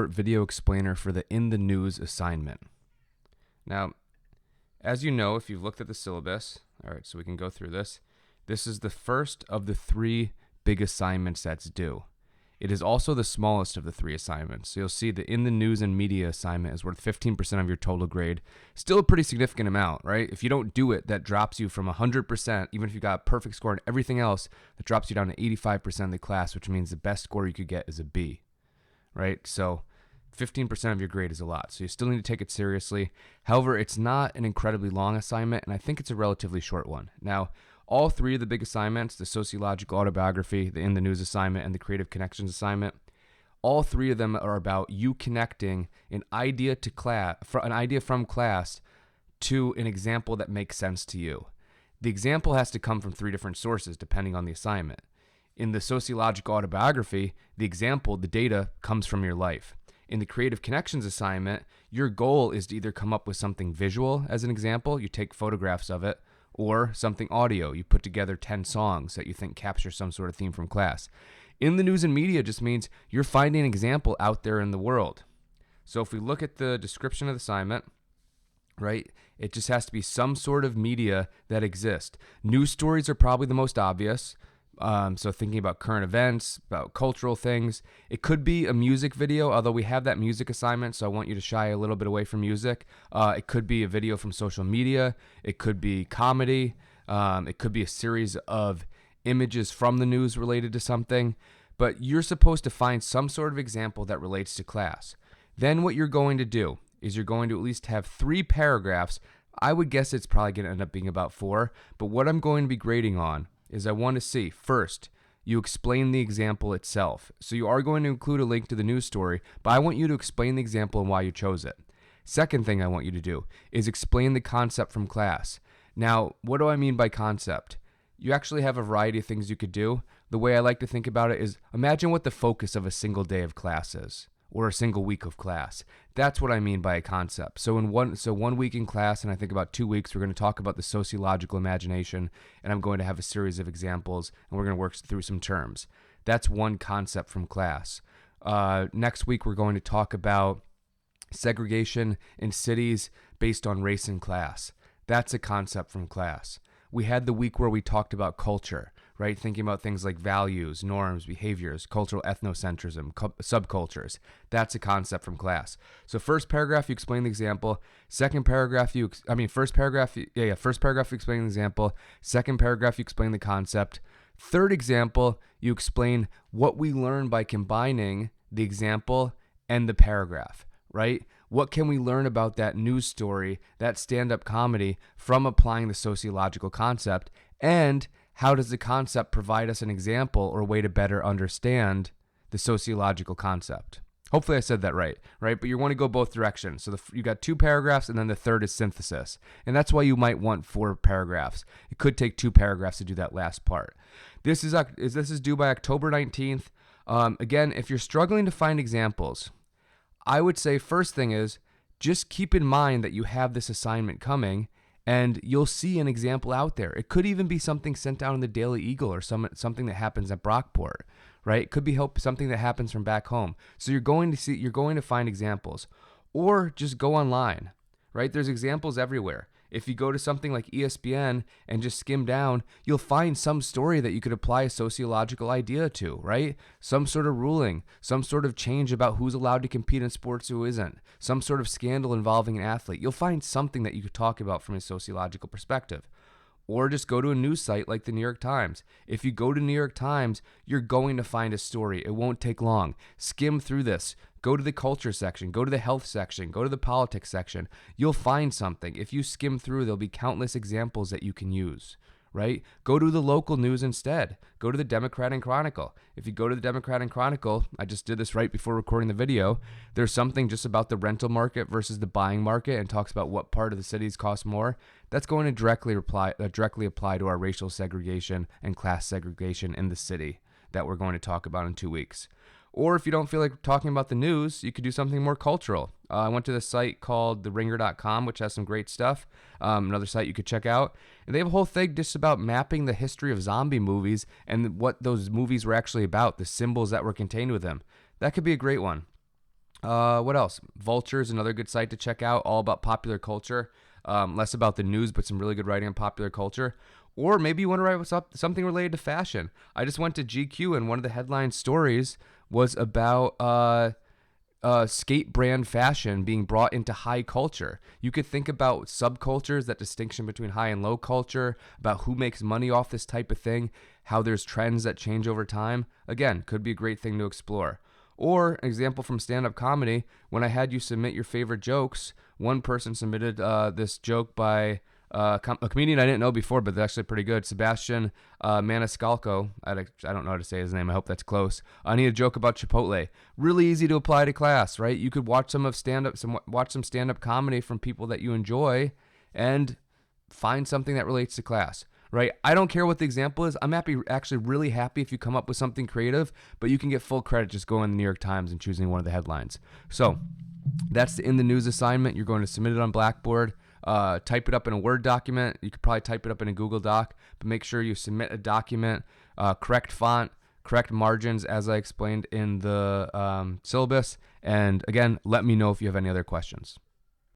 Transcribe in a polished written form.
short video explainer for the In the News assignment. Now, as you know, if you've looked at the syllabus, all right, so we can go through this. This is the first of the 3 big assignments that's due. It is also the smallest of the 3 assignments. So you'll see the In the News and Media assignment is worth 15% of your total grade. Still a pretty significant amount, right? If you don't do it, that drops you from 100%, even if you got a perfect score in everything else, that drops you down to 85% of the class, which means the best score you could get is a B, right? So 15% of your grade is a lot. So you still need to take it seriously. However, it's not an incredibly long assignment, and I think it's a relatively short one. Now, all 3 of the big assignments, the Sociological Autobiography, the In the News assignment, and the Creative Connections assignment, all 3 of them are about you connecting an idea from class to an example that makes sense to you. The example has to come from 3 different sources depending on the assignment. In the Sociological Autobiography, the example, the data, comes from your life. In the Creative Connections assignment, your goal is to either come up with something visual as an example, you take photographs of it, or something audio. You put together 10 songs that you think capture some sort of theme from class. In the News and Media just means you're finding an example out there in the world. So if we look at the description of the assignment, right, it just has to be some sort of media that exists. News stories are probably the most obvious. So thinking about current events, about cultural things. It could be a music video, although we have that music assignment, so I want you to shy a little bit away from music. It could be a video from social media. It could be comedy. It could be a series of images from the news related to something. But you're supposed to find some sort of example that relates to class. Then what you're going to do is you're going to at least have 3 paragraphs. I would guess it's probably going to end up being about 4. But what I'm going to be grading on is I want to see, first, you explain the example itself. So you are going to include a link to the news story, but I want you to explain the example and why you chose it. Second thing I want you to do is explain the concept from class. Now, what do I mean by concept? You actually have a variety of things you could do. The way I like to think about it is imagine what the focus of a single day of class is, or a single week of class. That's what I mean by a concept. So one week in class, and I think about 2 weeks, we're going to talk about the sociological imagination, and I'm going to have a series of examples, and we're going to work through some terms. That's one concept from class. Next week, we're going to talk about segregation in cities based on race and class. That's a concept from class. We had the week where we talked about culture, right? Thinking about things like values, norms, behaviors, cultural ethnocentrism, subcultures. That's a concept from class. So first paragraph, you explain the example. First paragraph, you explain the example. Second paragraph, you explain the concept. Third example, you explain what we learn by combining the example and the paragraph, right? What can we learn about that news story, that stand-up comedy, from applying the sociological concept? And how does the concept provide us an example or a way to better understand the sociological concept? Hopefully I said that right? But you want to go both directions. So you got 2 paragraphs, and then the third is synthesis. And that's why you might want 4 paragraphs. It could take 2 paragraphs to do that last part. This is due by October 19th. Again, if you're struggling to find examples, I would say first thing is just keep in mind that you have this assignment coming, and you'll see an example out there. It could even be something sent out in the Daily Eagle or something that happens at Brockport, right? It could be something that happens from back home. So you're going to find examples, or just go online, right? There's examples everywhere. If you go to something like ESPN and just skim down, you'll find some story that you could apply a sociological idea to, right? Some sort of ruling, some sort of change about who's allowed to compete in sports, who isn't, some sort of scandal involving an athlete. You'll find something that you could talk about from a sociological perspective. Or just go to a news site like the New York Times. If you go to New York Times, you're going to find a story. It won't take long. Skim through this. Go to the culture section. Go to the health section. Go to the politics section. You'll find something. If you skim through, there'll be countless examples that you can use, right? Go to the local news instead. Go to the Democrat and Chronicle. If you go to the Democrat and Chronicle, I just did this right before recording the video, there's something just about the rental market versus the buying market and talks about what part of the cities cost more. That's going to directly apply to our racial segregation and class segregation in the city that we're going to talk about in 2 weeks. Or if you don't feel like talking about the news, you could do something more cultural. I went to this site called theringer.com, which has some great stuff. Another site you could check out. And they have a whole thing just about mapping the history of zombie movies and what those movies were actually about, the symbols that were contained with them. That could be a great one. What else? Vulture is another good site to check out, all about popular culture. Less about the news, but some really good writing on popular culture. Or maybe you want to write something related to fashion. I just went to GQ, and one of the headline stories was about skate brand fashion being brought into high culture. You could think about subcultures, that distinction between high and low culture, about who makes money off this type of thing, how there's trends that change over time. Again, could be a great thing to explore. Or an example from stand-up comedy, when I had you submit your favorite jokes, one person submitted this joke by a comedian I didn't know before, but they're actually pretty good. Sebastian Maniscalco. I don't know how to say his name. I hope that's close. I need a joke about Chipotle. Really easy to apply to class, right? You could watch some stand-up comedy from people that you enjoy, and find something that relates to class. Right? I don't care what the example is. I'm actually really happy if you come up with something creative, but you can get full credit just going to the New York Times and choosing one of the headlines. So that's the In the News assignment. You're going to submit it on Blackboard, type it up in a Word document. You could probably type it up in a Google Doc, but make sure you submit a document, correct font, correct margins, as I explained in the syllabus. And again, let me know if you have any other questions.